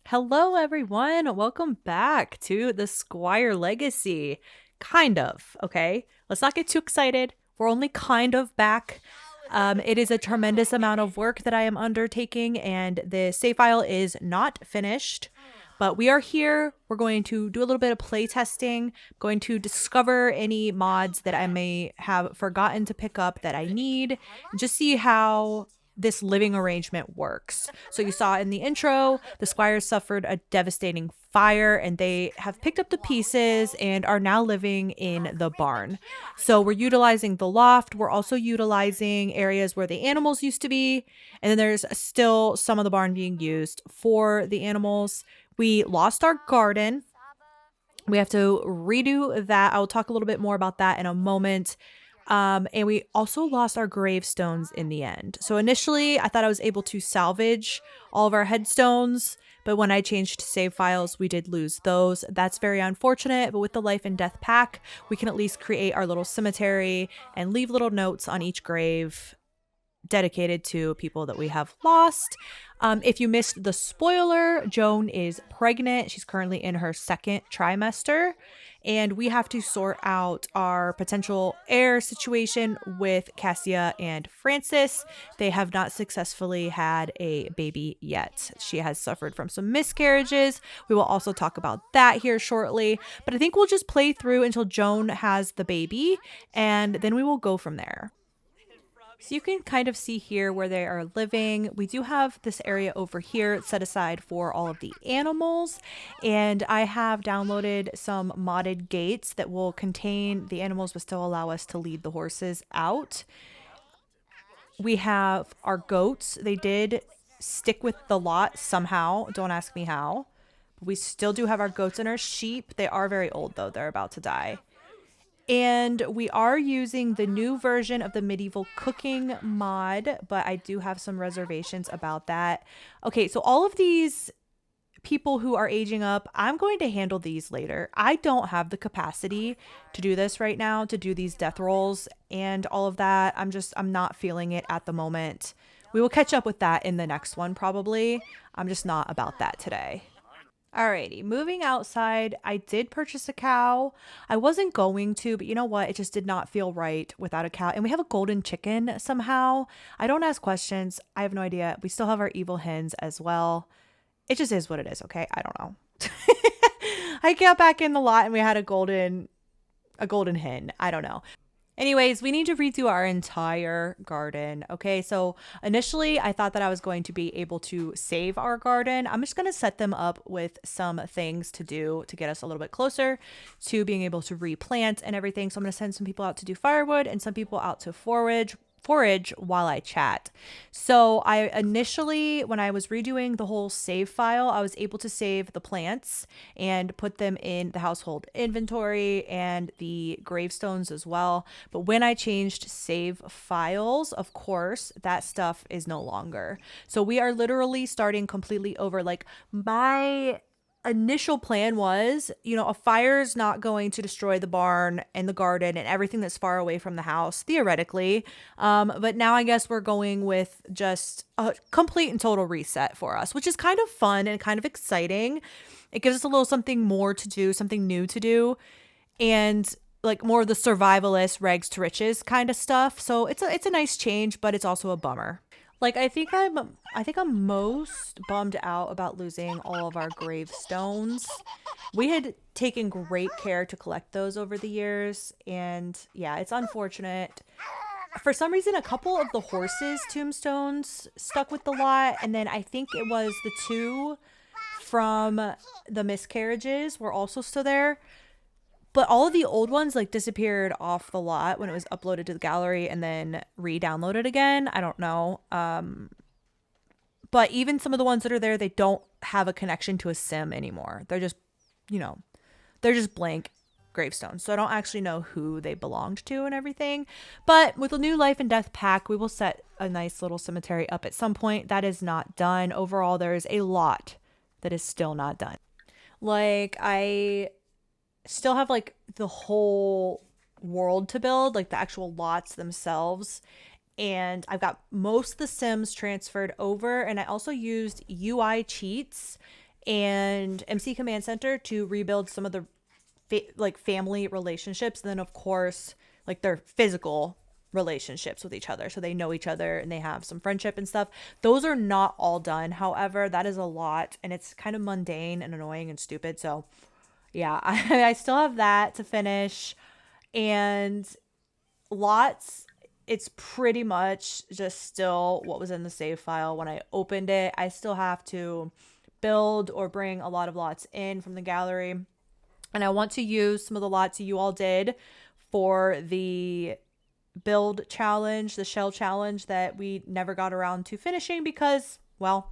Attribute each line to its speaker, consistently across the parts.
Speaker 1: Hello, everyone. Welcome back to the Squire Legacy. Kind of, okay? Let's not get too excited. We're only kind of back. It is a tremendous amount of work that I am undertaking, and the save file is not finished. But we are here. We're going to do a little bit of play testing, going to discover any mods that I may have forgotten to pick up that I need, just see how this living arrangement works. So you saw in the intro, the squires suffered a devastating fire and they have picked up the pieces and are now living in the barn. So we're utilizing the loft. We're also utilizing areas where the animals used to be. And then there's still some of the barn being used for the animals. We lost our garden. We have to redo that. I'll talk a little bit more about that in a moment. And we also lost our gravestones in the end. So initially, I thought I was able to salvage all of our headstones, but when I changed to save files, we did lose those. That's very unfortunate, but with the life and death pack, we can at least create our little cemetery and leave little notes on each grave dedicated to people that we have lost. If you missed the spoiler, Joan is pregnant. She's currently in her second trimester, and we have to sort out our potential heir situation with Cassia and Francis. They have not successfully had a baby yet. She has suffered from some miscarriages. We will also talk about that here shortly, but I think we'll just play through until Joan has the baby, and then we will go from there. So you can kind of see here where they are living. We do have this area over here set aside for all of the animals. And I have downloaded some modded gates that will contain the animals but still allow us to lead the horses out. We have our goats. They did stick with the lot somehow. Don't ask me how. But we still do have our goats and our sheep. They are very old though. They're about to die. And we are using the new version of the medieval cooking mod, but I do have some reservations about that. Okay, so all of these people who are aging up, I'm going to handle these later. I don't have the capacity to do this right now, to do these death rolls and all of that. I'm not feeling it at the moment. We will catch up with that in the next one probably. I'm just not about that today. Alrighty, moving outside, I did purchase a cow. I wasn't going to, but you know what? It just did not feel right without a cow. And we have a golden chicken somehow. I don't ask questions. I have no idea. We still have our evil hens as well. It just is what it is, okay? I don't know. I got back in the lot and we had a golden hen. I don't know. Anyways, we need to redo our entire garden. Okay, so initially I thought that I was going to be able to save our garden. I'm just going to set them up with some things to do to get us a little bit closer to being able to replant and everything. So I'm going to send some people out to do firewood and some people out to forage while I chat. So I initially, when I was redoing the whole save file, I was able to save the plants and put them in the household inventory and the gravestones as well. But when I changed save files, of course, that stuff is no longer. So we are literally starting completely over. Like my initial plan was, a fire's not going to destroy the barn and the garden and everything that's far away from the house, theoretically. But now I guess we're going with just a complete and total reset for us, which is kind of fun and kind of exciting. It gives us a little something more to do, something new to do, and like more of the survivalist rags to riches kind of stuff. So it's a nice change, but it's also a bummer. Like I think I'm most bummed out about losing all of our gravestones. We had taken great care to collect those over the years, and yeah, it's unfortunate. For some reason, a couple of the horses' tombstones stuck with the lot, and then I think it was the two from the miscarriages were also still there. But all of the old ones like disappeared off the lot when it was uploaded to the gallery and then re-downloaded again. I don't know. But even some of the ones that are there, they don't have a connection to a sim anymore. They're just, you know, they're just blank gravestones. So I don't actually know who they belonged to and everything. But with the new life and death pack, we will set a nice little cemetery up at some point. That is not done. Overall, there is a lot that is still not done. Like I still have like the whole world to build, like the actual lots themselves. And I've got most of the Sims transferred over, and I also used UI cheats and MC Command Center to rebuild some of the like family relationships. And then of course, like their physical relationships with each other. So they know each other and they have some friendship and stuff. Those are not all done. However, that is a lot and it's kind of mundane and annoying and stupid. So yeah, I still have that to finish. And lots, it's pretty much just still what was in the save file when I opened it. I still have to build or bring a lot of lots in from the gallery. And I want to use some of the lots you all did for the build challenge, the shell challenge that we never got around to finishing because, well,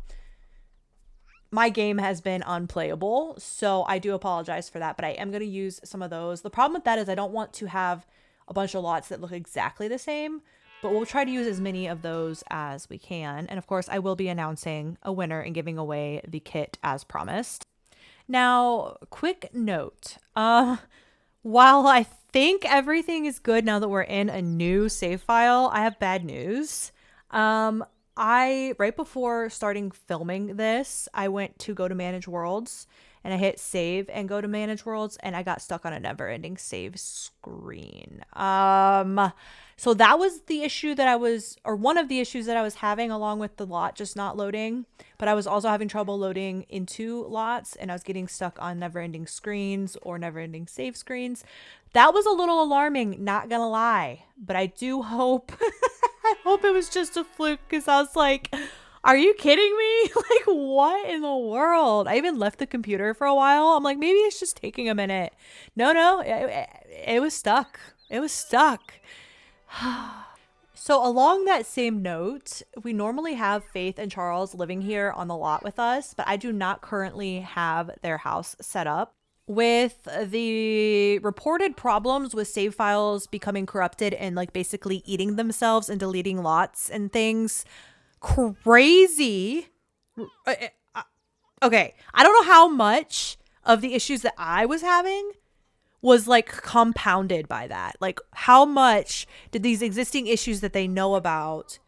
Speaker 1: my game has been unplayable. So I do apologize for that, but I am going to use some of those. The problem with that is I don't want to have a bunch of lots that look exactly the same, but we'll try to use as many of those as we can. And of course, I will be announcing a winner and giving away the kit as promised. Now, quick note. While I think everything is good now that we're in a new save file, I have bad news. Right before starting filming this, I went to go to manage worlds and I hit save and go to manage worlds and I got stuck on a never ending save screen. So that was the issue that one of the issues that I was having along with the lot just not loading, but I was also having trouble loading into lots and I was getting stuck on never ending screens or never ending save screens. That was a little alarming, not gonna lie, but I do hope, I hope it was just a fluke because I was like, are you kidding me? Like, what in the world? I even left the computer for a while. I'm like, maybe it's just taking a minute. No, it was stuck. It was stuck. So along that same note, we normally have Faith and Charles living here on the lot with us, but I do not currently have their house set up. With the reported problems with save files becoming corrupted and like basically eating themselves and deleting lots and things, crazy. Okay, I don't know how much of the issues that I was having was like compounded by that. Like how much did these existing issues that they know about,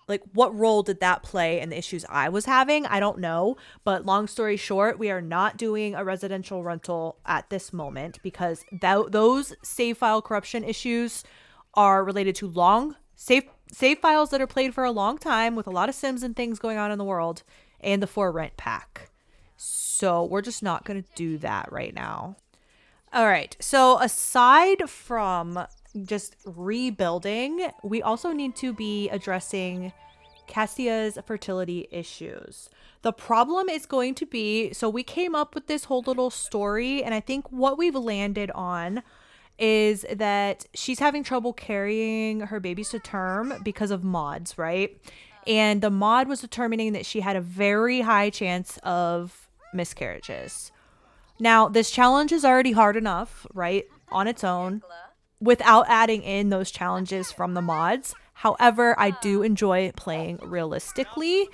Speaker 1: like what role did that play in the issues I was having? I don't know. But long story short, we are not doing a residential rental at this moment because those save file corruption issues are related to long save files that are played for a long time with a lot of sims and things going on in the world and the for rent pack. So we're just not going to do that right now. All right. So aside from just rebuilding, we also need to be addressing Cassia's fertility issues. The problem is going to be, so we came up with this whole little story, and I think what we've landed on is that she's having trouble carrying her babies to term because of mods, right? And the mod was determining that she had a very high chance of miscarriages. Now, this challenge is already hard enough, right, on its own, without adding in those challenges from the mods. However, I do enjoy playing realistically,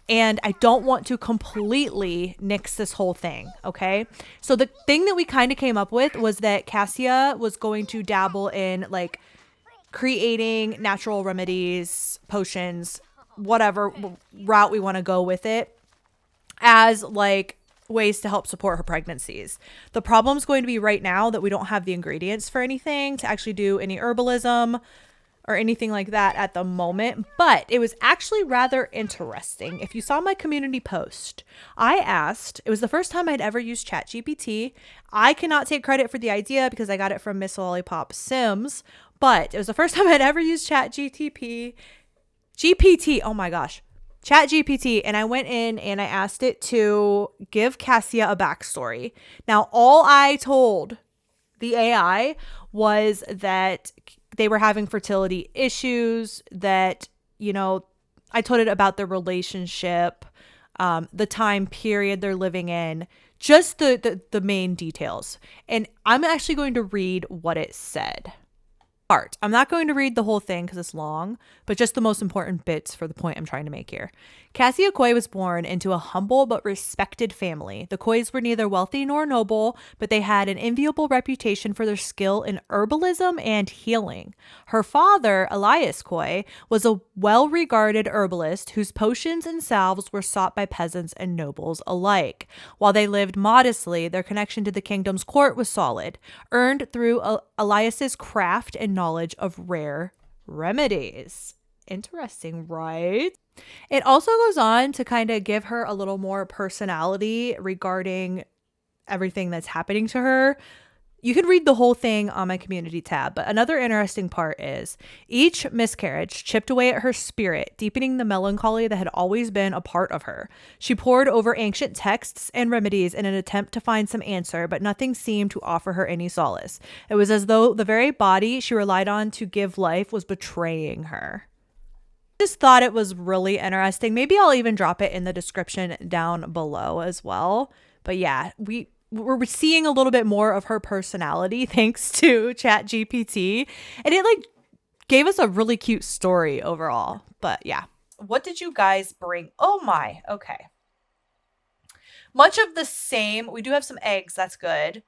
Speaker 1: and I don't want to completely nix this whole thing, okay? So the thing that we kind of came up with was that Cassia was going to dabble in, like, creating natural remedies, potions, whatever route we want to go with it, as, like, ways to help support her pregnancies. The problem's going to be right now that we don't have the ingredients for anything to actually do any herbalism or anything like that at the moment, but it was actually rather interesting. If you saw my community post, I asked, it was the first time I'd ever used ChatGPT. I cannot take credit for the idea because I got it from Miss Lollipop Sims, but it was the first time I'd ever used GPT, oh my gosh, ChatGPT, and I went in and I asked it to give Cassia a backstory. Now, all I told the AI was that they were having fertility issues, that, you know, I told it about their relationship, the time period they're living in, just the main details. And I'm actually going to read what it said. part. I'm not going to read the whole thing because it's long, but just the most important bits for the point I'm trying to make here. Cassia Coy was born into a humble but respected family. The Coys were neither wealthy nor noble, but they had an enviable reputation for their skill in herbalism and healing. Her father, Elias Coy, was a well-regarded herbalist whose potions and salves were sought by peasants and nobles alike. While they lived modestly, their connection to the kingdom's court was solid, earned through Elias's craft and knowledge of rare remedies. Interesting, right? It also goes on to kind of give her a little more personality regarding everything that's happening to her. You can read the whole thing on my community tab, but another interesting part is each miscarriage chipped away at her spirit, deepening the melancholy that had always been a part of her. She pored over ancient texts and remedies in an attempt to find some answer, but nothing seemed to offer her any solace. It was as though the very body she relied on to give life was betraying her. Just thought it was really interesting. Maybe I'll even drop it in the description down below as well. But yeah, we're seeing a little bit more of her personality thanks to ChatGPT, and it like gave us a really cute story overall. But yeah, what did you guys bring? Oh my, okay. Much of the same. We do have some eggs. That's good.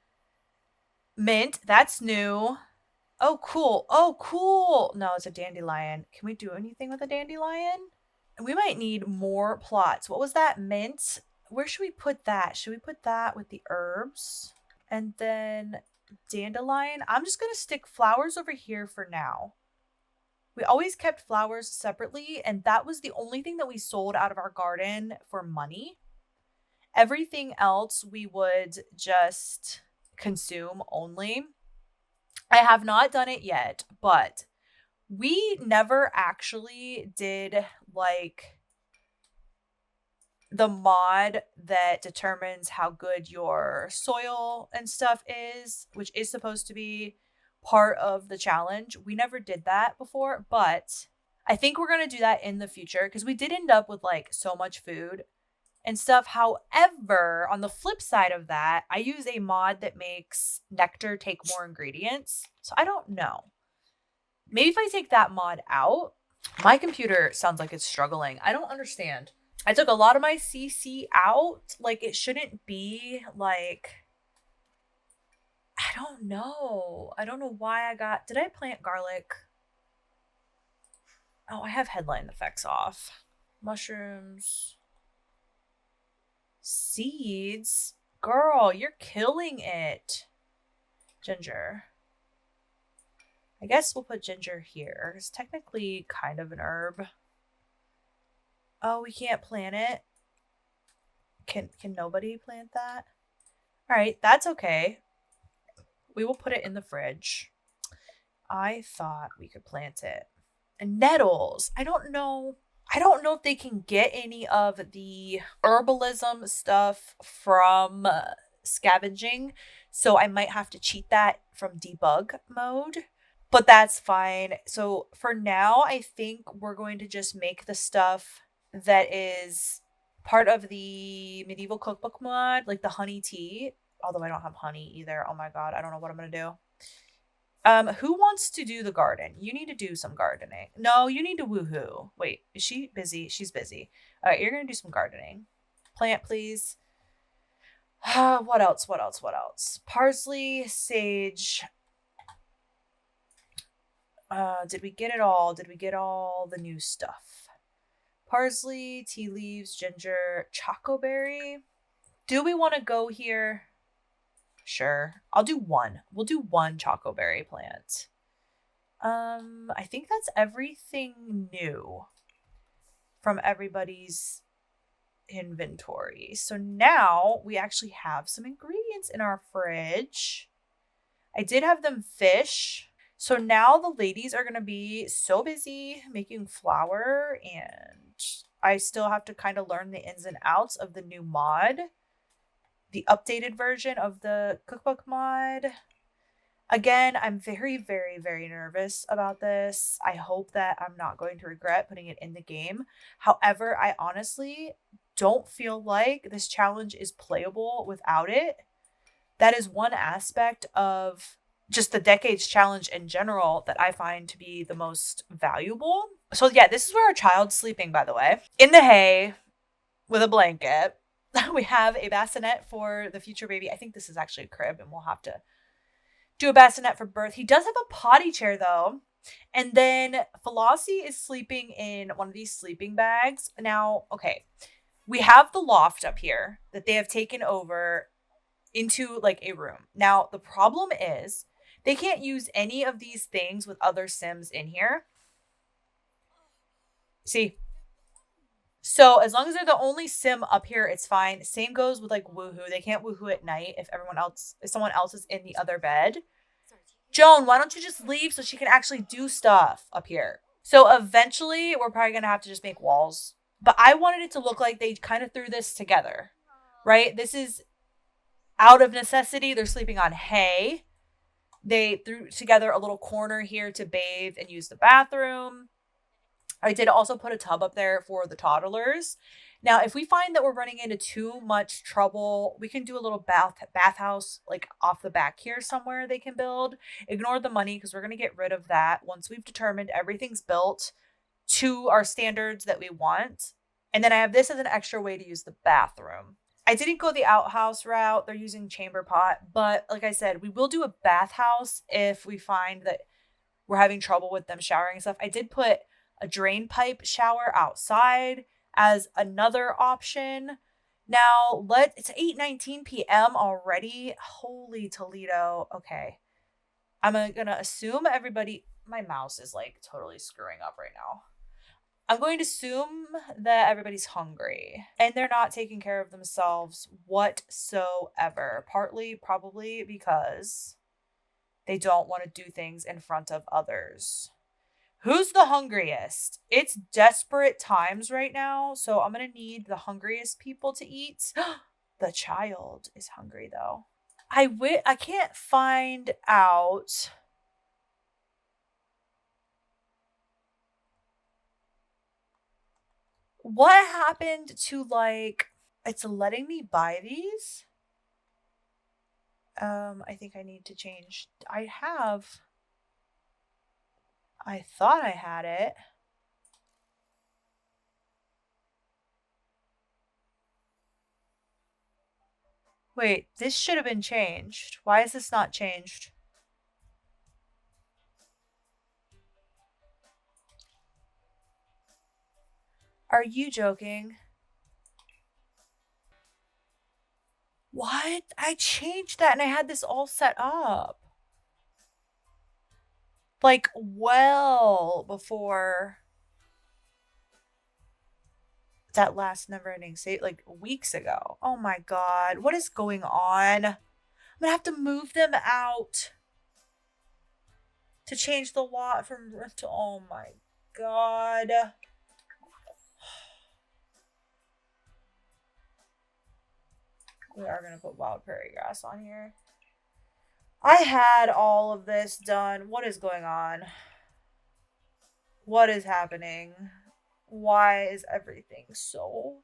Speaker 1: Mint. That's new. Oh, cool. Oh, cool. No, it's a dandelion. Can we do anything with a dandelion? We might need more plots. What was that? Mint. Where should we put that? Should we put that with the herbs? And then dandelion. I'm just going to stick flowers over here for now. We always kept flowers separately, and that was the only thing that we sold out of our garden for money. Everything else we would just consume only. I have not done it yet, but we never actually did like the mod that determines how good your soil and stuff is, which is supposed to be part of the challenge. We never did that before, but I think we're going to do that in the future because we did end up with like so much food and stuff. However, on the flip side of that, I use a mod that makes nectar take more ingredients. So I don't know. Maybe if I take that mod out. My computer sounds like it's struggling. I don't understand. I took a lot of my CC out. Like, it shouldn't be like, I don't know. I don't know why I got, did I plant garlic? Oh, I have headline effects off. Mushrooms. Seeds? Girl, you're killing it. Ginger. I guess we'll put ginger here. It's technically kind of an herb. Oh, we can't plant it. Can nobody plant that? All right, that's okay. We will put it in the fridge. I thought we could plant it. And nettles. I don't know if they can get any of the herbalism stuff from scavenging. So I might have to cheat that from debug mode. But that's fine. So for now, I think we're going to just make the stuff that is part of the medieval cookbook mod, like the honey tea. Although I don't have honey either. Oh my god, I don't know what I'm going to do. Who wants to do the garden? You need to do some gardening. No, you need to woohoo. Wait, is she busy? She's busy. All right, you're going to do some gardening. Plant, please. What else? Parsley, sage. Did we get it all? Did we get all the new stuff? Parsley, tea leaves, ginger, chocoberry. Do we want to go here? Sure. I'll do one. We'll do one chocoberry plant. I think that's everything new from everybody's inventory. So now we actually have some ingredients in our fridge. I did have them fish. So now the ladies are going to be so busy making flour, and I still have to kind of learn the ins and outs of the new mod, the updated version of the cookbook mod. Again, I'm very, very, very nervous about this. I hope that I'm not going to regret putting it in the game. However, I honestly don't feel like this challenge is playable without it. That is one aspect of just the decades challenge in general that I find to be the most valuable. So yeah, this is where our child's sleeping, by the way, in the hay with a blanket. We have a bassinet for the future baby. I think this is actually a crib, and we'll have to do a bassinet for birth. He does have a potty chair though. And then Flossie is sleeping in one of these sleeping bags. Now, okay, we have the loft up here that they have taken over into like a room. Now, the problem is they can't use any of these things with other Sims in here. See? So as long as they're the only Sim up here, it's fine. Same goes with like woohoo. They can't woohoo at night if someone else is in the other bed. Joan, why don't you just leave so she can actually do stuff up here? So eventually we're probably going to have to just make walls. But I wanted it to look like they kind of threw this together, right? This is out of necessity. They're sleeping on hay. They threw together a little corner here to bathe and use the bathroom. I did also put a tub up there for the toddlers. Now, if we find that we're running into too much trouble, we can do a little bathhouse like off the back here somewhere they can build. Ignore the money because we're going to get rid of that once we've determined everything's built to our standards that we want. And then I have this as an extra way to use the bathroom. I didn't go the outhouse route. They're using chamber pot, but like I said, we will do a bathhouse if we find that we're having trouble with them showering and stuff. I did put a drain pipe shower outside as another option. Now, it's 8:19 p.m. already. Holy Toledo. Okay. I'm going to assume my mouse is like totally screwing up right now. I'm going to assume that everybody's hungry and they're not taking care of themselves whatsoever. Partly probably because they don't want to do things in front of others. Who's the hungriest? It's desperate times right now, so I'm going to need the hungriest people to eat. The child is hungry, though. I can't find out. What happened to, like, it's letting me buy these? I think I need to change. I thought I had it. Wait, this should have been changed. Why is this not changed? Are you joking? What? I changed that and I had this all set up. Like, well before that last never-ending save, like weeks ago. Oh my god, what is going on? I'm gonna have to move them out to change the lot from to. Oh my god. We are gonna put wild prairie grass on here. I had all of this done. What is going on? What is happening? Why is everything so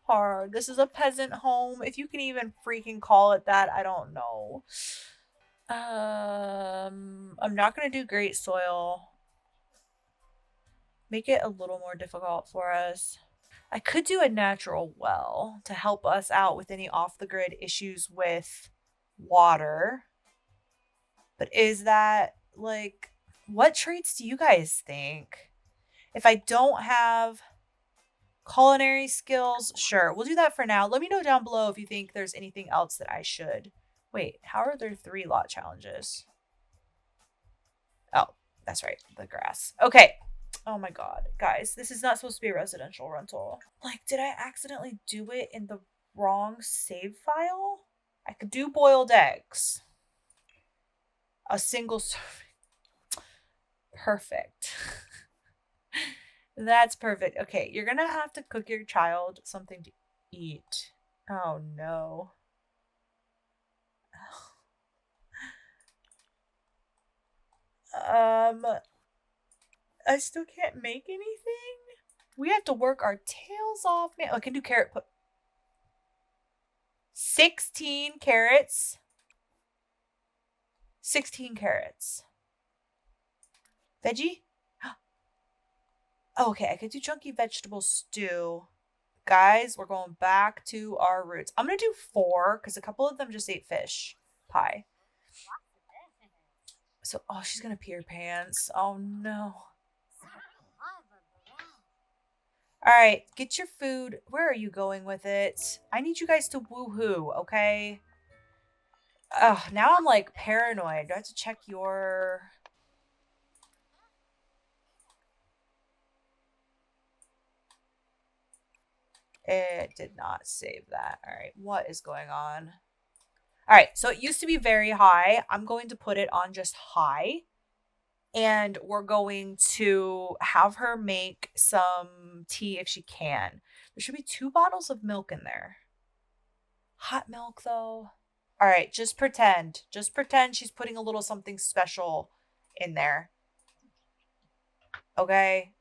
Speaker 1: hard? This is a peasant home. If you can even freaking call it that, I don't know. I'm not going to do great soil. Make it a little more difficult for us. I could do a natural well to help us out with any off-the-grid issues with water. But is that, like, what traits do you guys think? If I don't have culinary skills, sure, we'll do that for now. Let me know down below if you think there's anything else that I should. Wait, how are there 3 lot challenges? Oh, that's right, the grass. Okay. Oh my god, guys, this is not supposed to be a residential rental. Like, did I accidentally do it in the wrong save file? I could do boiled eggs. A single serving. Perfect. That's perfect. Okay, you're gonna have to cook your child something to eat. Oh no. I still can't make anything. We have to work our tails off, man. Oh, I can do carrot. 16 carrots. 16 carrots. Veggie? Oh, okay, I could do chunky vegetable stew. Guys, we're going back to our roots. I'm gonna do 4 because a couple of them just ate fish pie. So, oh, she's gonna pee her pants. Oh no. All right, get your food. Where are you going with it? I need you guys to woohoo, okay? Ugh, now I'm like paranoid. Do I have to check your... It did not save that. All right, what is going on? All right, so it used to be very high. I'm going to put it on just high. And we're going to have her make some tea if she can. There should be 2 bottles of milk in there. Hot milk, though. All right, just pretend. Just pretend she's putting a little something special in there. Okay?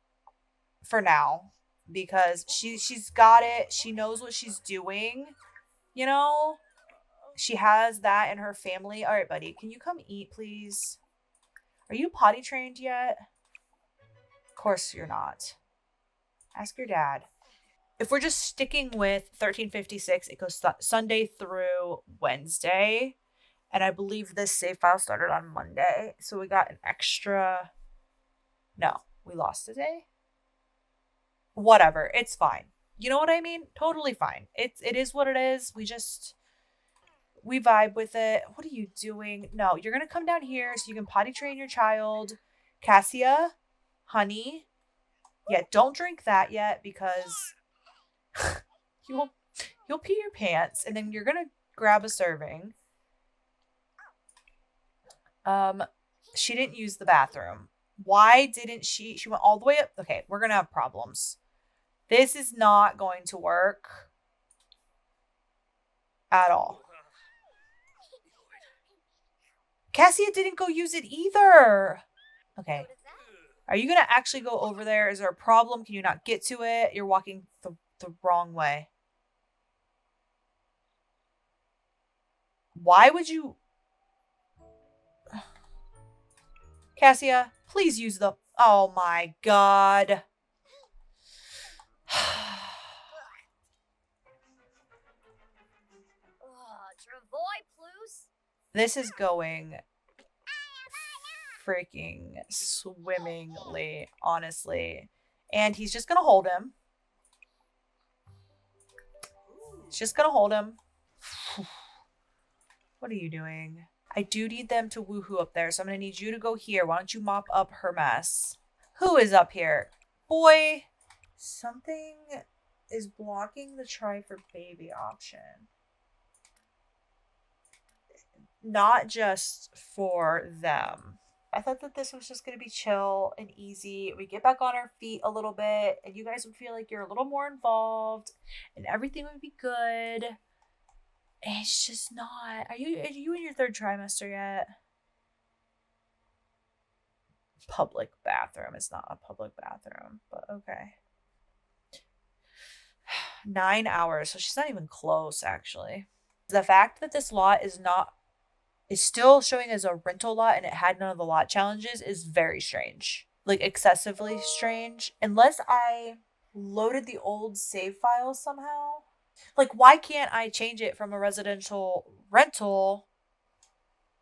Speaker 1: For now. Because she's got it. She knows what she's doing. You know? She has that in her family. All right, buddy. Can you come eat, please? Are you potty trained yet? Of course you're not. Ask your dad. If we're just sticking with 1356, it goes Sunday through Wednesday. And I believe this save file started on Monday. So we got an extra... No, we lost a day? Whatever. It's fine. You know what I mean? Totally fine. It is what it is. We vibe with it. What are you doing? No, you're going to come down here so you can potty train your child. Cassia, honey. Yeah, don't drink that yet because you'll pee your pants and then you're going to grab a serving. She didn't use the bathroom. Why didn't she went all the way up? Okay, we're going to have problems. This is not going to work at all. Cassia didn't go use it either. Okay. Are you going to actually go over there? Is there a problem? Can you not get to it? You're walking the wrong way. Why would you... Cassia, please use the... Oh my god. This is going freaking swimmingly, honestly. And he's just gonna hold him. He's just gonna hold him. What are you doing? I do need them to woohoo up there, so I'm gonna need you to go here. Why don't you mop up her mess? Who is up here? Boy, something is blocking the try for baby option. Not just for them. I thought that this was just going to be chill and easy. We get back on our feet a little bit and you guys would feel like you're a little more involved and everything would be good. It's just not. Are you in your 3rd trimester yet? Public bathroom. It's not a public bathroom, but okay. 9 hours. So she's not even close, actually. The fact that this lot is still showing as a rental lot and it had none of the lot challenges is very strange. Like, excessively strange. Unless I loaded the old save files somehow. Like, why can't I change it from a residential rental?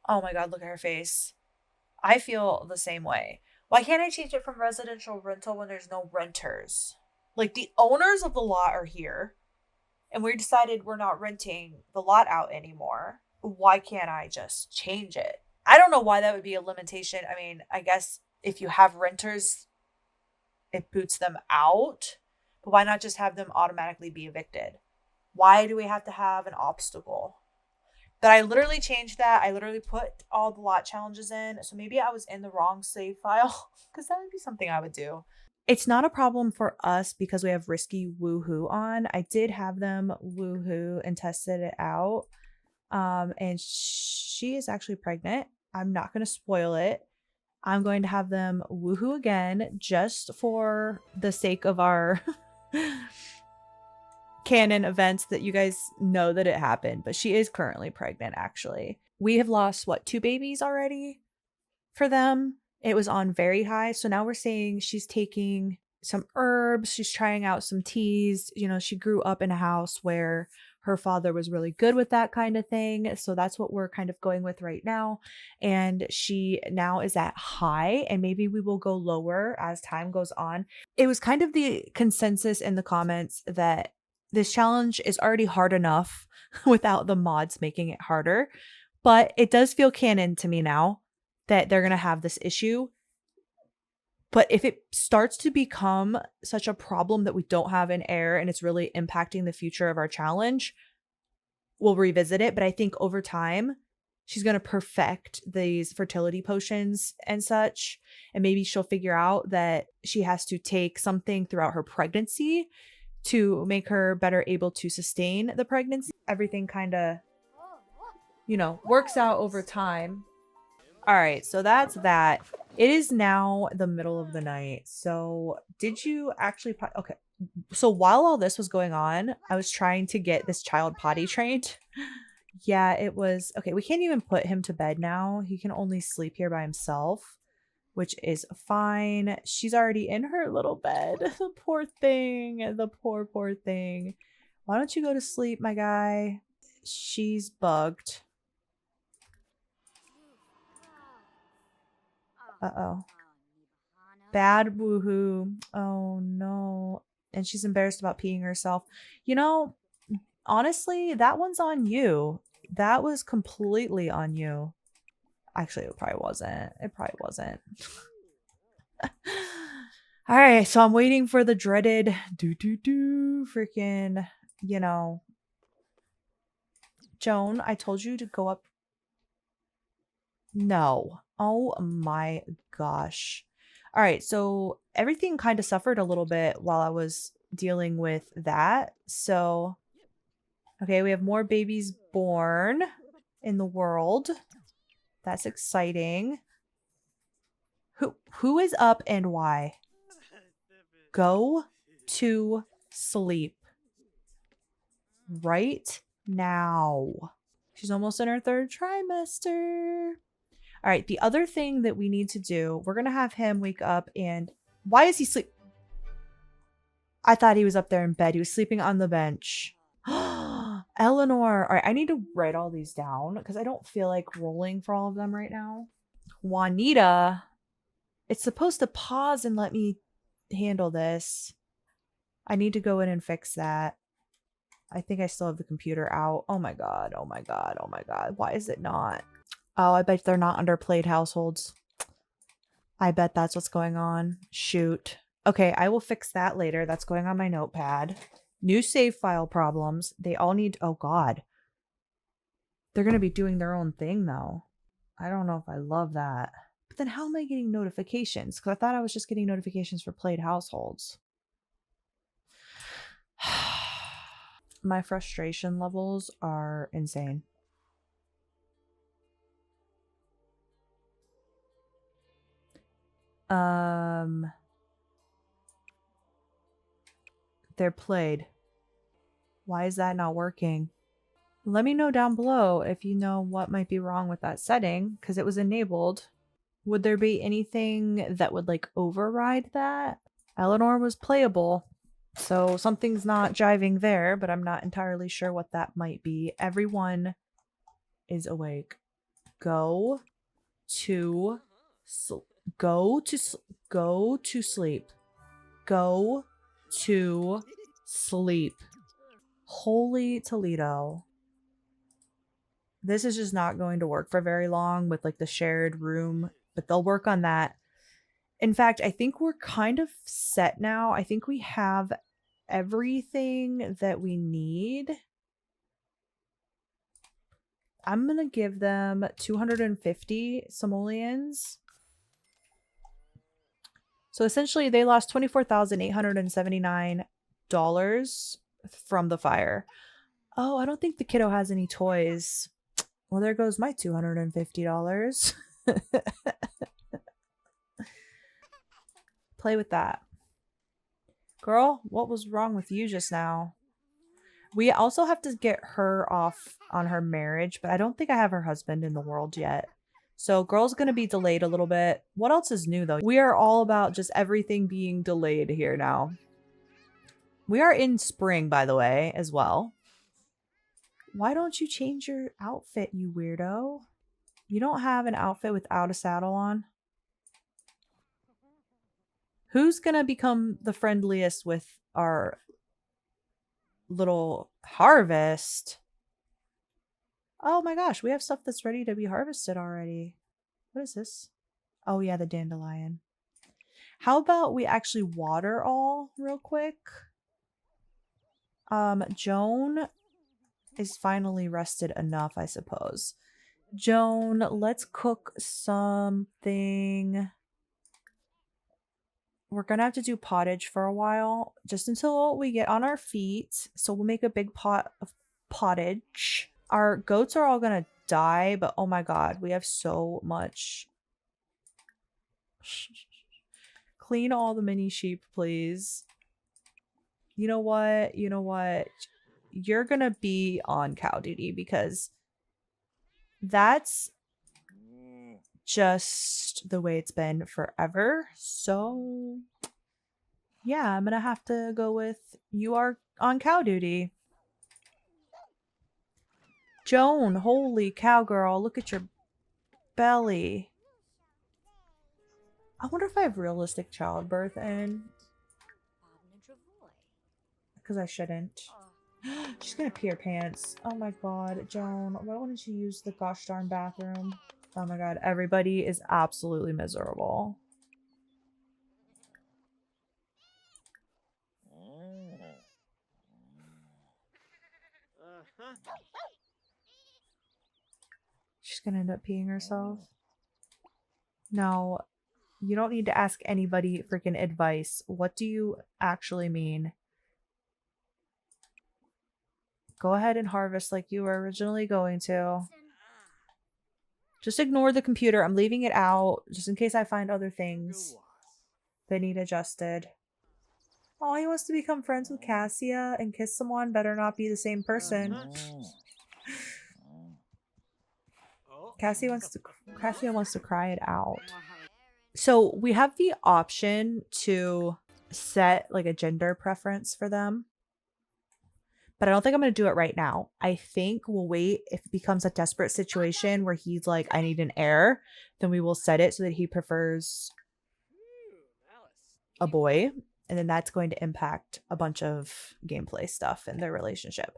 Speaker 1: Oh my god, look at her face. I feel the same way. Why can't I change it from residential rental when there's no renters? Like, the owners of the lot are here. And we decided we're not renting the lot out anymore. Why can't I just change it? I don't know why that would be a limitation. I mean, I guess if you have renters, it boots them out. But why not just have them automatically be evicted? Why do we have to have an obstacle? But I literally changed that. I literally put all the lot challenges in. So maybe I was in the wrong save file because that would be something I would do. It's not a problem for us because we have risky woohoo on. I did have them woohoo and tested it out. And she is actually pregnant. I'm not going to spoil it. I'm going to have them woohoo again just for the sake of our canon events that you guys know that it happened. But she is currently pregnant, actually. We have lost, what, 2 babies already for them? It was on very high. So now we're saying she's taking some herbs, she's trying out some teas. You know, she grew up in a house where her father was really good with that kind of thing. So that's what we're kind of going with right now. And she now is at high, and maybe we will go lower as time goes on. It was kind of the consensus in the comments that this challenge is already hard enough without the mods making it harder. But it does feel canon to me now that they're going to have this issue. But if it starts to become such a problem that we don't have an heir and it's really impacting the future of our challenge, we'll revisit it. But I think over time, she's going to perfect these fertility potions and such. And maybe she'll figure out that she has to take something throughout her pregnancy to make her better able to sustain the pregnancy. Everything kind of, you know, works out over time. All right, so that's that. It is now the middle of the night. So did you actually okay. So while all this was going on, I was trying to get this child potty trained. Yeah, it was okay. We can't even put him to bed now. He can only sleep here by himself, which is fine. She's already in her little bed. The poor thing. The poor thing. Why don't you go to sleep, my guy? She's bugged. Uh-oh. Bad woohoo. Oh no. And she's embarrassed about peeing herself. You know, honestly, that one's on you. That was completely on you. Actually, it probably wasn't. It probably wasn't. All right, so I'm waiting for the dreaded freaking, you know, Joan, I told you to go up. No. Oh my gosh. All right, so everything kind of suffered a little bit while I was dealing with that. So, okay, we have more babies born in the world. That's exciting. Who is up and why? Go to sleep right now. She's almost in her 3rd trimester. All right, the other thing that we need to do, we're going to have him wake up and why is he sleep? I thought he was up there in bed. He was sleeping on the bench. Eleanor. All right, I need to write all these down because I don't feel like rolling for all of them right now. Juanita. It's supposed to pause and let me handle this. I need to go in and fix that. I think I still have the computer out. Oh my god. Oh my god. Oh my god. Why is it not? Oh, I bet they're not underplayed households. I bet that's what's going on. Shoot. Okay, I will fix that later. That's going on my notepad. New save file problems. They all need... Oh, God. They're going to be doing their own thing, though. I don't know if I love that. But then how am I getting notifications? Because I thought I was just getting notifications for played households. My frustration levels are insane. They're played. Why is that not working? Let me know down below if you know what might be wrong with that setting, because it was enabled. Would there be anything that would like override that? Eleanor was playable, so something's not jiving there, but I'm not entirely sure what that might be. Everyone is awake. Go to go to go to sleep. Go to sleep. Holy Toledo. This is just not going to work for very long with like the shared room, but they'll work on that. In fact, I think we're kind of set now. I think we have everything that we need. I'm going to give them 250 simoleons. So essentially they lost $24,879 from the fire. Oh, I don't think the kiddo has any toys. Well, there goes my $250. Play with that. Girl, what was wrong with you just now? We also have to get her off on her marriage, but I don't think I have her husband in the world yet. So girl's going to be delayed a little bit. What else is new though? We are all about just everything being delayed here now. We are in spring, by the way, as well. Why don't you change your outfit, you weirdo? You don't have an outfit without a saddle on? Who's going to become the friendliest with our little harvest? Oh my gosh, we have stuff that's ready to be harvested already. What is this? Oh yeah, the dandelion. How about we actually water all real quick? Joan is finally rested enough, I suppose. Joan, let's cook something. We're gonna have to do pottage for a while, just until we get on our feet. So we'll make a big pot of pottage. Our goats are all gonna die, but oh my god, we have so much. Clean all the mini sheep, please. You know what? You know what? You're gonna be on cow duty because that's just the way it's been forever. So yeah, I'm gonna have to go with you are on cow duty. Joan, holy cowgirl, look at your belly. I wonder if I have realistic childbirth and because I shouldn't. She's gonna pee her pants. Oh my god, Joan, why wouldn't you use the gosh darn bathroom? Oh my god, everybody is absolutely miserable. She's gonna end up peeing herself. No, you don't need to ask anybody freaking advice. What do you actually mean? Go ahead and harvest like you were originally going to. Just ignore the computer. I'm leaving it out just in case I find other things that need adjusted. Oh, he wants to become friends with Cassia and kiss someone. Better not be the same person. Cassia wants to cry it out. So we have the option to set like a gender preference for them. But I don't think I'm going to do it right now. I think we'll wait. If it becomes a desperate situation where he's like, I need an heir, then we will set it so that he prefers a boy. And then that's going to impact a bunch of gameplay stuff in their relationship.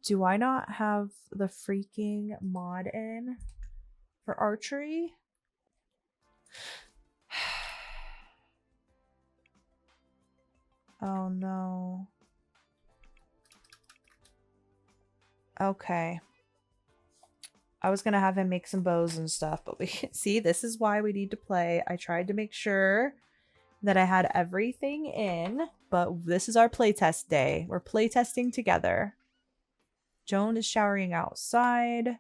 Speaker 1: Do I not have the freaking mod in for archery? Oh no. Okay. I was gonna have him make some bows and stuff, but we see, this is why we need to play. I tried to make sure that I had everything in, but this is our playtest day. We're playtesting together. Joan is showering outside.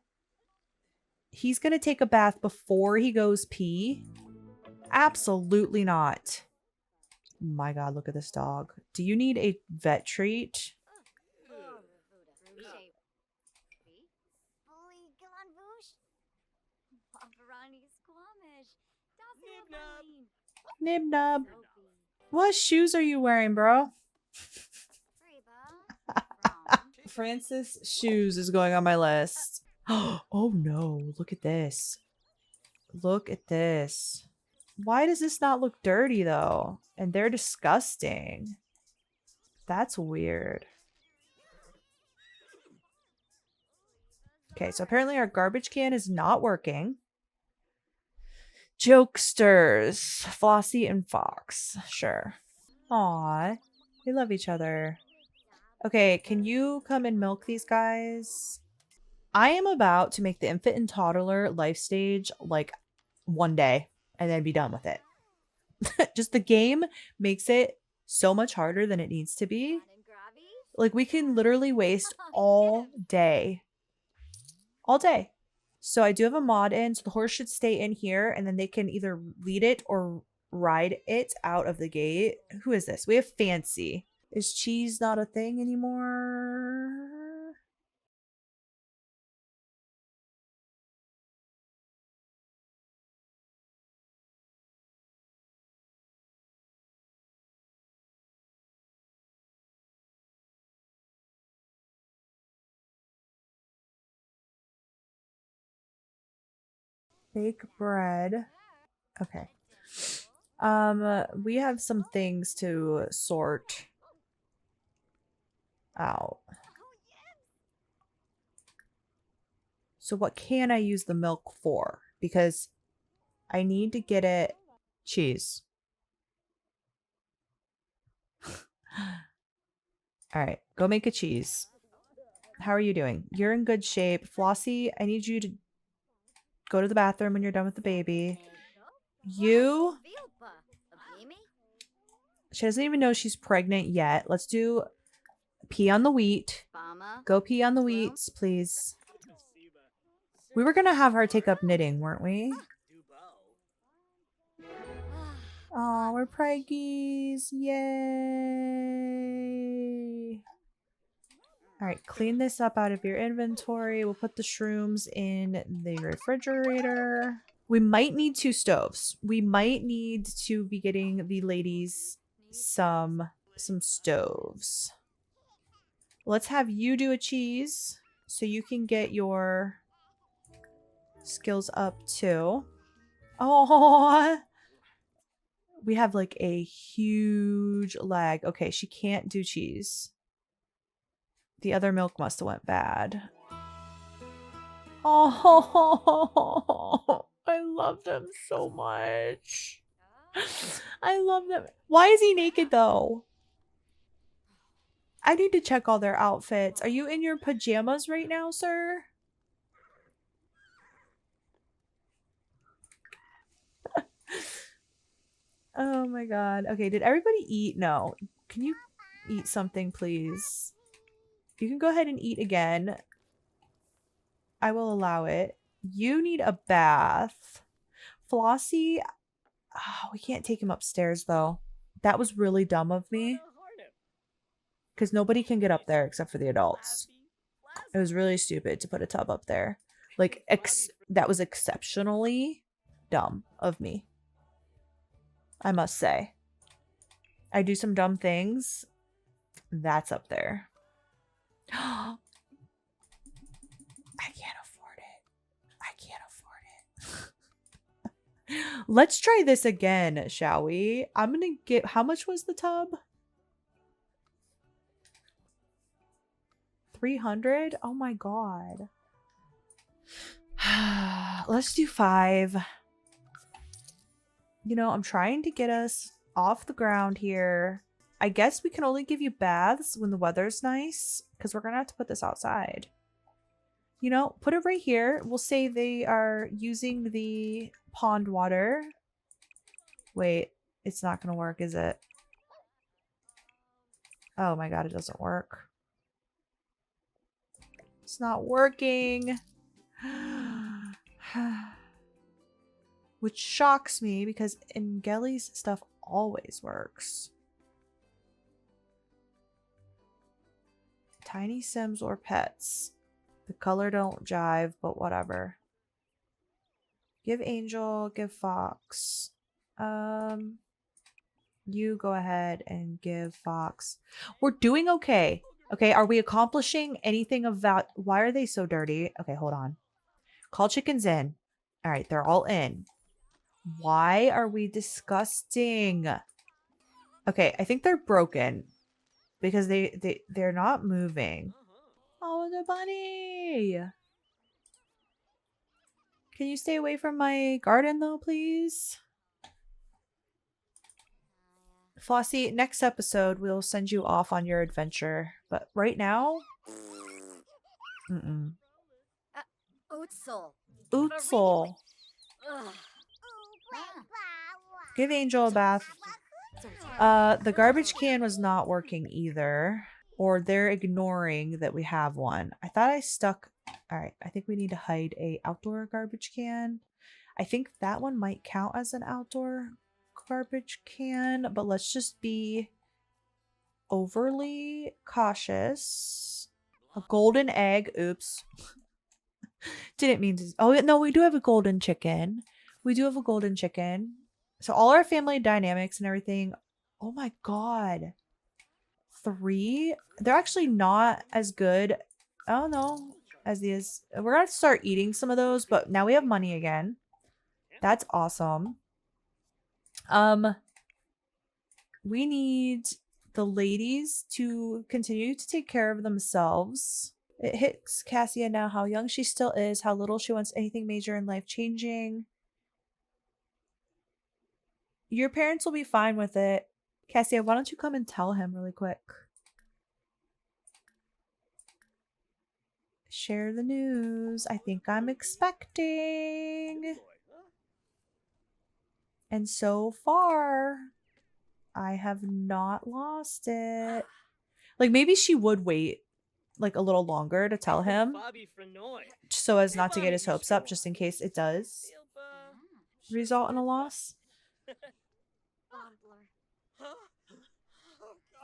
Speaker 1: He's gonna take a bath before he goes pee. Absolutely not. My god, look at this dog. Do you need a vet treat? Nib nub. What shoes are you wearing, bro? Francis shoes is going on my list. Oh no, look at this. Look at this. Why does this not look dirty though? And they're disgusting. That's weird. Okay, so apparently our garbage can is not working. Jokesters. Flossie and Fox. Sure. Aw. They love each other. Okay, can you come and milk these guys? I am about to make the infant and toddler life stage like one day and then be done with it. Just the game makes it so much harder than it needs to be. Like we can literally waste all day. All day. So I do have a mod in, so the horse should stay in here and then they can either lead it or ride it out of the gate. Who is this? We have Fancy. Is cheese not a thing anymore? Bake bread. Okay. We have some things to sort out. So what can I use the milk for? Because I need to get it cheese. All right, go make a cheese. How are you doing? You're in good shape. Flossie, I need you to go to the bathroom when you're done with the baby. You, she doesn't even know she's pregnant yet. Let's do pee on the wheat. Go pee on the wheats, please. We were gonna have her take up knitting, weren't we? Oh, we're preggies. Yay. All right, clean this up out of your inventory. We'll put the shrooms in the refrigerator. We might need 2 stoves. We might need to be getting the ladies some stoves. Let's have you do a cheese so you can get your skills up too. Oh, we have like a huge lag. Okay, she can't do cheese. The other milk must have went bad. Oh, I love them so much. I love them. Why is he naked though? I need to check all their outfits. Are you in your pajamas right now, sir? Oh my god. Okay, did everybody eat? No. Can you eat something, please? You can go ahead and eat again. I will allow it. You need a bath. Flossie, oh, we can't take him upstairs though. That was really dumb of me. Because nobody can get up there except for the adults. It was really stupid to put a tub up there. Like, that was exceptionally dumb of me. I must say. I do some dumb things. That's up there. I can't afford it. I can't afford it. Let's try this again, shall we? I'm gonna get... How much was the tub? 300? Oh my god. Let's do 5. You know, I'm trying to get us off the ground here. I guess we can only give you baths when the weather's nice, because we're gonna have to put this outside. You know, put it right here. We'll say they are using the pond water. Wait, it's not gonna work, is it? Oh my god, it doesn't work. It's not working. Which shocks me because Ngeli's stuff always works. Tiny Sims or pets. The color don't jive, but whatever. Give Angel, give Fox. You go ahead and give Fox. We're doing okay. Okay, are we accomplishing anything of that? Why are they so dirty? Okay, hold on. Call chickens in. All right, they're all in. Why are we disgusting? Okay, I think they're broken because they're not moving. Oh, the bunny. Can you stay away from my garden though, please? Flossie, next episode we'll send you off on your adventure. But right now... Ootsel. Give Angel a bath. The garbage can was not working either. Or they're ignoring that we have one. I thought I stuck... Alright, I think we need to hide a outdoor garbage can. I think that one might count as an outdoor garbage can, but let's just be overly cautious. A golden egg. Oops. Didn't mean to... Oh, no, we do have a golden chicken. We do have a golden chicken. So all our family dynamics and everything... Oh my god. 3? They're actually not as good... Oh no. As these... We're gonna start eating some of those, but now we have money again. That's awesome. We need the ladies to continue to take care of themselves. It hits Cassia now how young she still is, how little she wants anything major in life changing. Your parents will be fine with it. Cassia, why don't you come and tell him really quick? Share the news. I think I'm expecting. And so far, I have not lost it. Like, maybe she would wait like a little longer to tell him, so as not to get his hopes up, just in case it does result in a loss.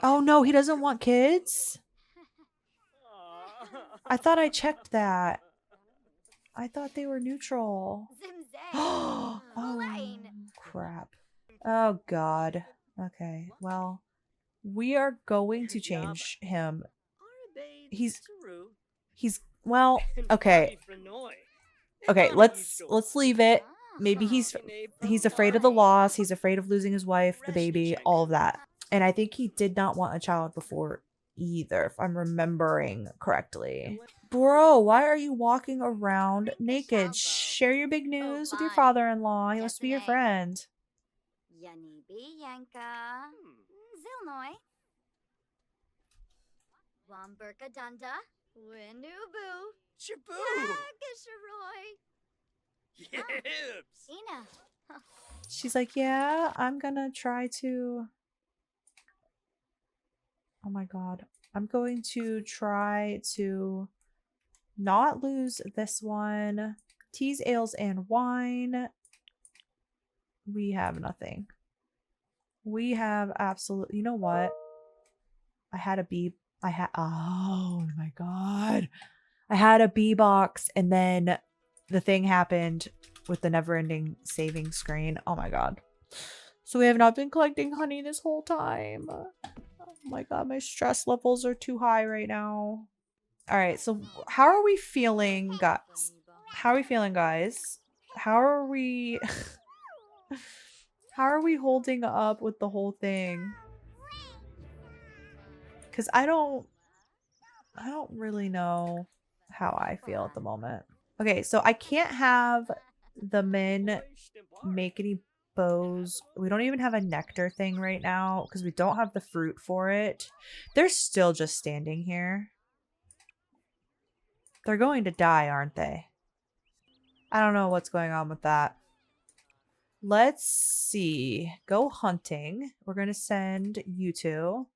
Speaker 1: Oh no, he doesn't want kids? I thought I checked that. I thought they were neutral. Oh, crap. Oh, God. Okay, well, we are going to change him. Well, okay. Okay, let's leave it. Maybe he's afraid of the loss. He's afraid of losing his wife, the baby, all of that. And I think he did not want a child before either, if I'm remembering correctly. Bro, why are you walking around naked? Share your big news with your father-in-law. He wants to be your friend. She's like, yeah, I'm gonna try to... Oh my god. I'm going to try to not lose this one. Teas, ales, and wine. We have nothing. We have absolutely... You know what? I had a bee... Oh my god. I had a bee box, and then the thing happened with the never-ending saving screen. Oh my god. So we have not been collecting honey this whole time. Oh my god, my stress levels are too high right now. Alright, so how are we feeling, guys? How are we feeling, guys? How are we... How are we holding up with the whole thing? Because I don't really know how I feel at the moment. Okay, so I can't have the men make any bows. We don't even have a nectar thing right now because we don't have the fruit for it. They're still just standing here. They're going to die, aren't they? I don't know what's going on with that. Let's see. Go hunting. We're going to send you two.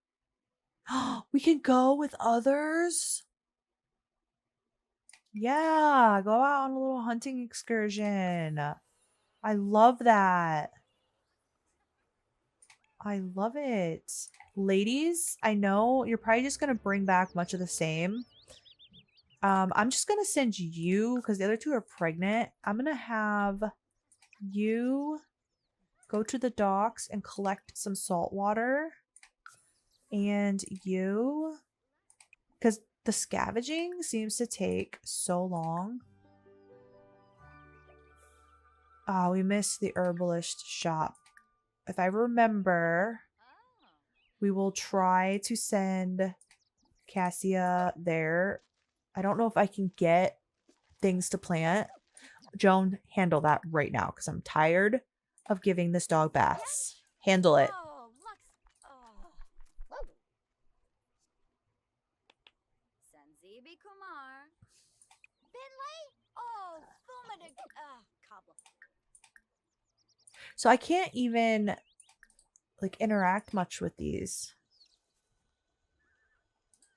Speaker 1: We can go with others? Yeah, go out on a little hunting excursion. I love that. I love it. Ladies, I know you're probably just going to bring back much of the same. I'm just going to send you, because the other two are pregnant. I'm going to have you go to the docks and collect some salt water. And you, because the scavenging seems to take so long. Oh, we missed the herbalist shop. If I remember, we will try to send Cassia there. I don't know if I can get things to plant. Joan, handle that right now because I'm tired of giving this dog baths. Handle it. So I can't even like interact much with these.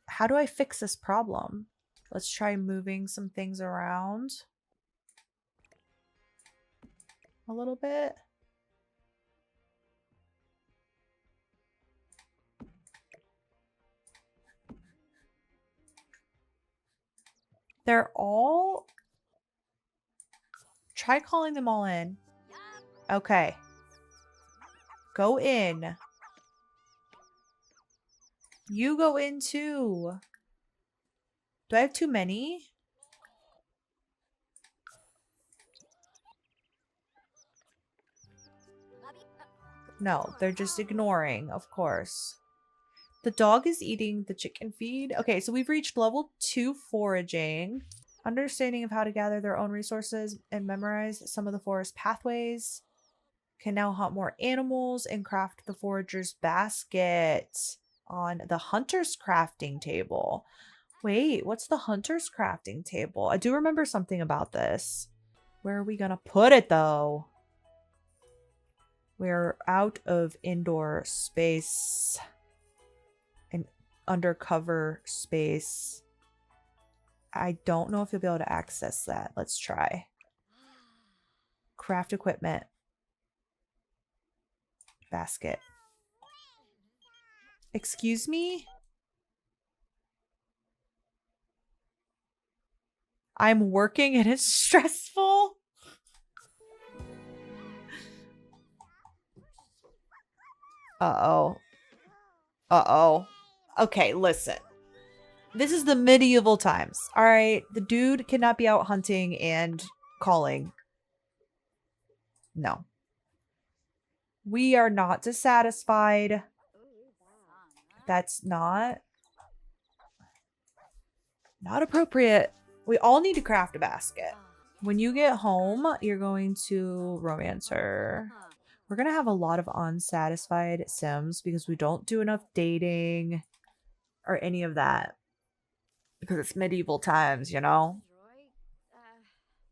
Speaker 1: How do I fix this problem? Let's try moving some things around a little bit. They're all... Try calling them all in. Okay. Go in. You go in too. Do I have too many? No, they're just ignoring, of course. The dog is eating the chicken feed. Okay, so we've reached level 2 foraging. Understanding of how to gather their own resources and memorize some of the forest pathways. Can now hunt more animals and craft the forager's basket on the hunter's crafting table. Wait, what's the hunter's crafting table? I do remember something about this. Where are we gonna put it though? We're out of indoor space and undercover space. I don't know if you'll be able to access that. Let's try. Craft equipment. Basket. Excuse me? I'm working and it's stressful. Uh-oh. Uh-oh. Okay, listen. This is the medieval times, all right? The dude cannot be out hunting and calling. No. We are not dissatisfied. That's not appropriate. We all need to craft a basket. When you get home, you're going to romance her. We're going to have a lot of unsatisfied Sims because we don't do enough dating or any of that. Because it's medieval times, you know?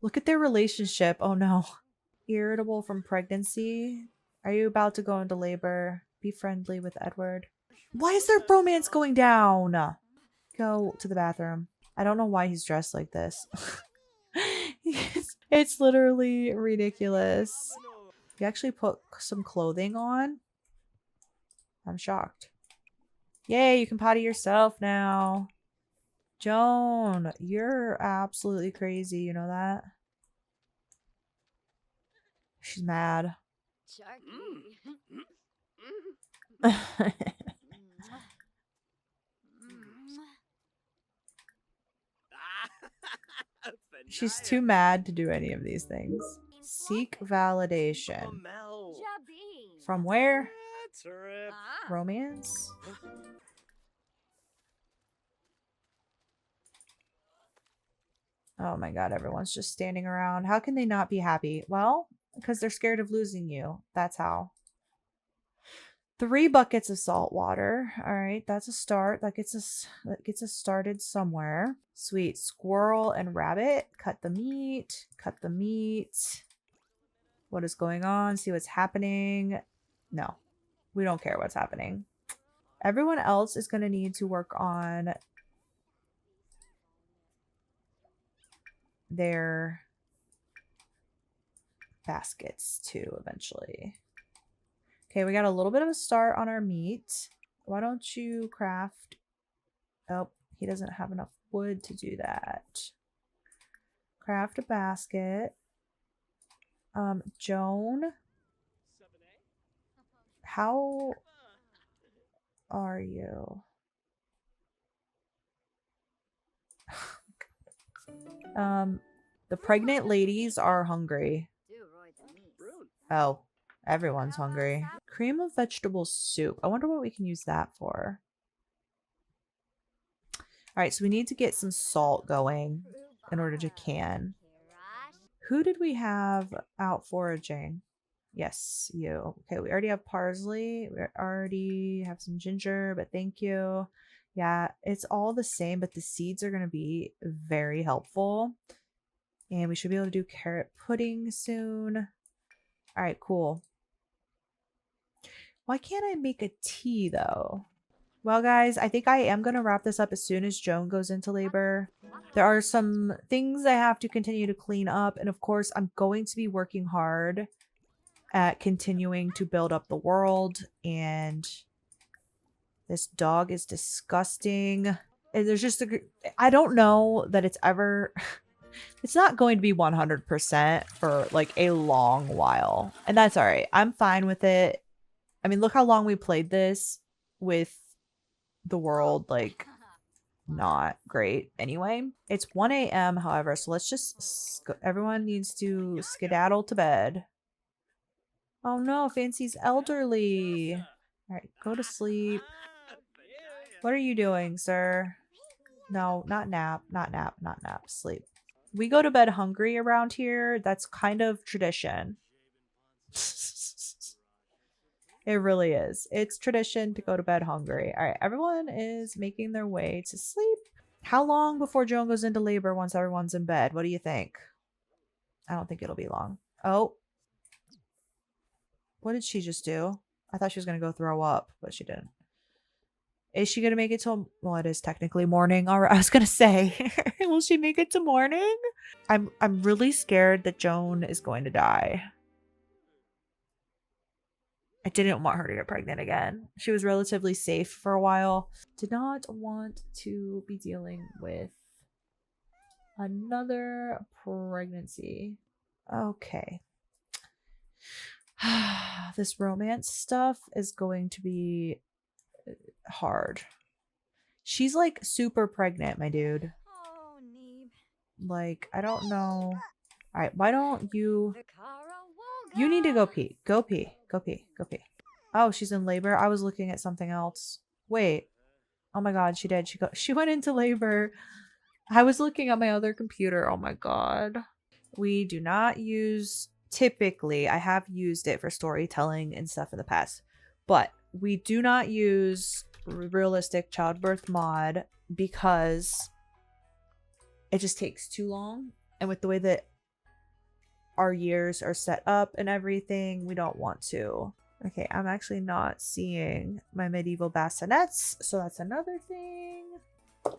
Speaker 1: Look at their relationship. Oh no. Irritable from pregnancy. Are you about to go into labor? Be friendly with Edward. Why is their romance going down? Go to the bathroom. I don't know why he's dressed like this. It's literally ridiculous. You actually put some clothing on? I'm shocked. Yay, you can potty yourself now. Joan, you're absolutely crazy. You know that? She's mad. She's too mad to do any of these things. Seek validation. From where? Romance? Oh my god, everyone's just standing around. How can they not be happy? Well, because they're scared of losing you. That's how. 3 buckets of salt water. All right, that's a start. That gets us started somewhere. Sweet. Squirrel and rabbit. Cut the meat. Cut the meat. What is going on? See what's happening. No, we don't care what's happening. Everyone else is going to need to work on their baskets too eventually. Okay, we got a little bit of a start on our meat. Why don't you craft... Oh, he doesn't have enough wood to do that. Craft a basket. Joan, how are you? The pregnant ladies are hungry. Oh, everyone's hungry. Cream of vegetable soup. I wonder what we can use that for. All right, so we need to get some salt going in order to can. Who did we have out foraging? Yes, you. Okay, we already have parsley. We already have some ginger, but thank you. Yeah, it's all the same, but the seeds are going to be very helpful. And we should be able to do carrot pudding soon. All right, cool. Why can't I make a tea, though? Well, guys, I think I am going to wrap this up as soon as Joan goes into labor. There are some things I have to continue to clean up. And of course, I'm going to be working hard at continuing to build up the world. And this dog is disgusting. And there's just I don't know that it's ever... It's not going to be 100% for like a long while. And that's all right. I'm fine with it. I mean, look how long we played this with the world, like, not great anyway. It's 1 a.m. however, so let's just everyone needs to skedaddle to bed. Oh no, Fancy's elderly. All right, go to sleep. What are you doing, sir? No, not nap, not nap, not nap. Sleep. We go to bed hungry around here. That's kind of tradition. It really is. It's tradition to go to bed hungry. All right, everyone is making their way to sleep. How long before Joan goes into labor once everyone's in bed? What do you think? I don't think it'll be long. Oh, what did she just do? I thought she was going to go throw up, but she didn't. Is she going to make it till, well, it is technically morning. All right, I was going to say, will she make it to morning? I'm really scared that Joan is going to die. I didn't want her to get pregnant again. She was relatively safe for a while. Did not want to be dealing with another pregnancy. Okay. This romance stuff is going to be hard. She's like super pregnant, my dude. Like, I don't know. All right, why don't you... You need to go pee. Go pee. Go pee. Go pee. Oh, she's in labor. I was looking at something else. Wait. Oh my god, she did. She went into labor. I was looking at my other computer. Oh my god. We do not use... Typically, I have used it for storytelling and stuff in the past. But we do not use realistic childbirth mod because it just takes too long. And with the way that our years are set up and everything, we don't want to. Okay, I'm actually not seeing my medieval bassinets, so that's another thing.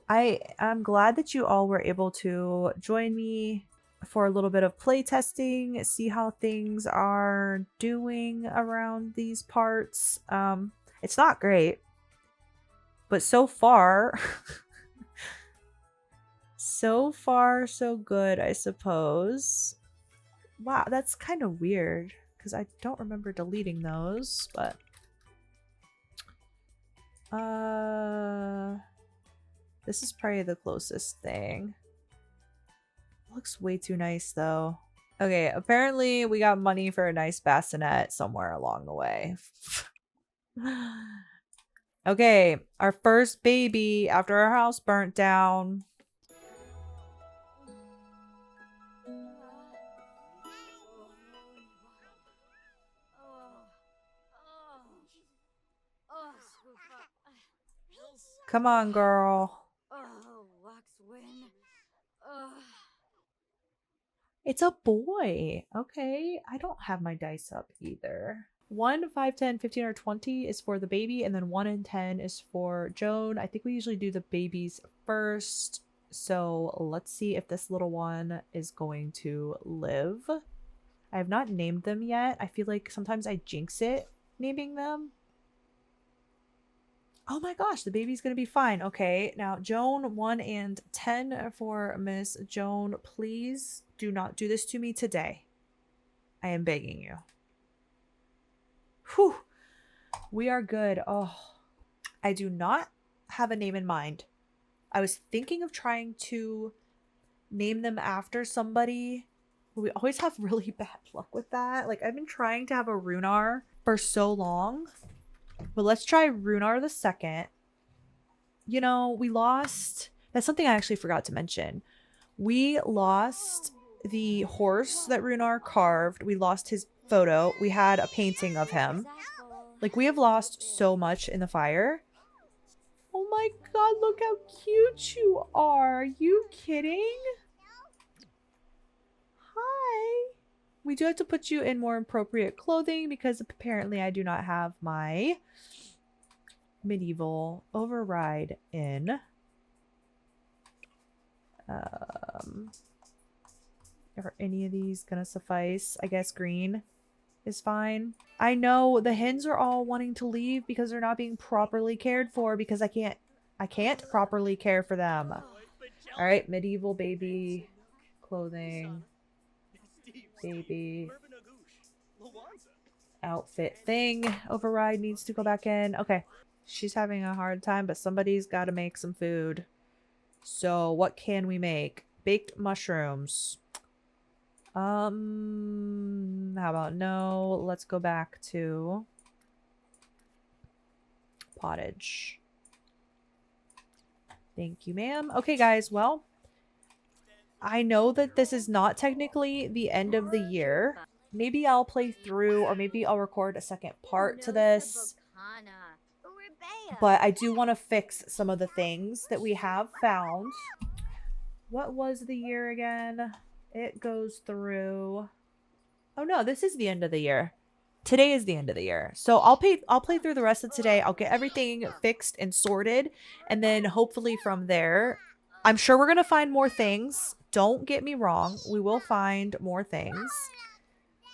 Speaker 1: I'm glad that you all were able to join me for a little bit of play testing, see how things are doing around these parts. It's not great, but so far so far so good, I suppose. Wow, that's kind of weird because I don't remember deleting those, but this is probably the closest thing. Looks way too nice though. Okay, apparently we got money for a nice bassinet somewhere along the way. Okay, our first baby after our house burnt down. Come on, girl. It's a boy. Okay, I don't have my dice up either. 1, 5, 10, 15, or 20 is for the baby, and then 1 and 10 is for Joan. I think we usually do the babies first. So let's see if this little one is going to live. I have not named them yet. I feel like sometimes I jinx it naming them. Oh my gosh, the baby's gonna be fine. Okay, now Joan, 1 and 10 for Miss Joan. Please do not do this to me today. I am begging you. Whew. We are good. Oh, I do not have a name in mind. I was thinking of trying to name them after somebody. But we always have really bad luck with that. Like, I've been trying to have a Runar for so long. But let's try Runar the second. You know, we lost... That's something I actually forgot to mention. We lost the horse that Runar carved. We lost his photo. We had a painting of him. Like, we have lost so much in the fire. Oh my god, look how cute you are. Are you kidding? Hi. We do have to put you in more appropriate clothing because apparently I do not have my medieval override in. Are any of these gonna suffice? I guess green is fine. I know the hens are all wanting to leave because they're not being properly cared for because I can't properly care for them. All right, medieval baby clothing, baby outfit thing. Override needs to go back in. Okay, she's having a hard time, but somebody's got to make some food. So what can we make? Baked mushrooms. How How about no? Let's go back to pottage. Thank you, ma'am. Okay, guys. Well, I know that this is not technically the end of the year. Maybe I'll play through, or maybe I'll record a second part to this. But I do want to fix some of the things that we have found. What was the year again? It goes through... Oh no, this is the end of the year. Today is the end of the year. So I'll play through the rest of today. I'll get everything fixed and sorted. And then hopefully from there, I'm sure we're going to find more things. Don't get me wrong. We will find more things.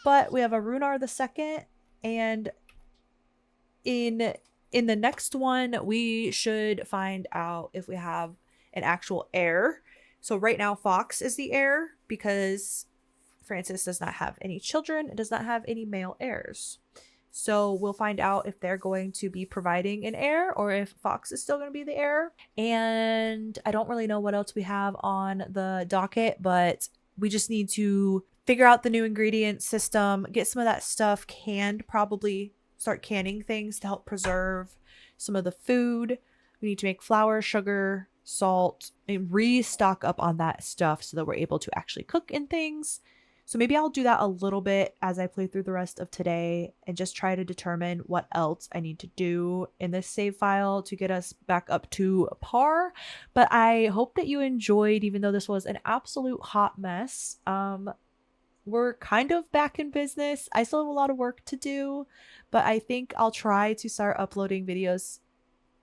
Speaker 1: But we have a Runar the Second. And in the next one, we should find out if we have an actual heir. So right now, Fox is the heir because Francis does not have any children. It does not have any male heirs. So we'll find out if they're going to be providing an heir or if Fox is still going to be the heir. And I don't really know what else we have on the docket, but we just need to figure out the new ingredient system, get some of that stuff canned, probably start canning things to help preserve some of the food. We need to make flour, sugar, salt, and restock up on that stuff so that we're able to actually cook in things. So maybe I'll do that a little bit as I play through the rest of today and just try to determine what else I need to do in this save file to get us back up to par. But I hope that you enjoyed, even though this was an absolute hot mess. We're kind of back in business. I still have a lot of work to do, but I think I'll try to start uploading videos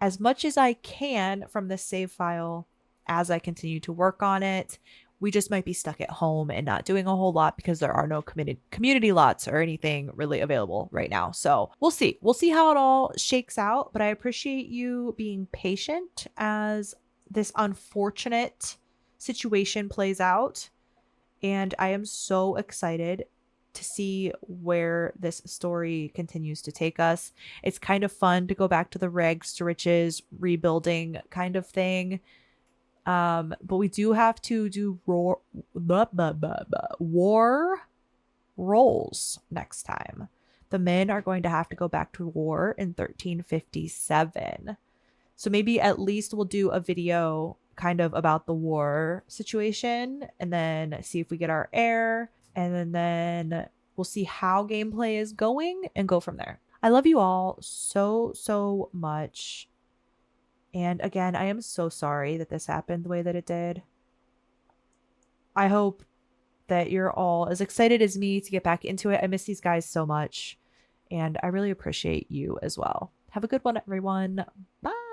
Speaker 1: as much as I can from this save file as I continue to work on it. We just might be stuck at home and not doing a whole lot because there are no community lots or anything really available right now. So we'll see. We'll see how it all shakes out. But I appreciate you being patient as this unfortunate situation plays out. And I am so excited to see where this story continues to take us. It's kind of fun to go back to the rags to riches rebuilding kind of thing. But we do have to do war roles next time. The men are going to have to go back to war in 1357. So maybe at least we'll do a video kind of about the war situation and then see if we get our heir, and then we'll see how gameplay is going and go from there. I love you all so much. And again, I am so sorry that this happened the way that it did. I hope that you're all as excited as me to get back into it. I miss these guys so much, and I really appreciate you as well. Have a good one, everyone. Bye.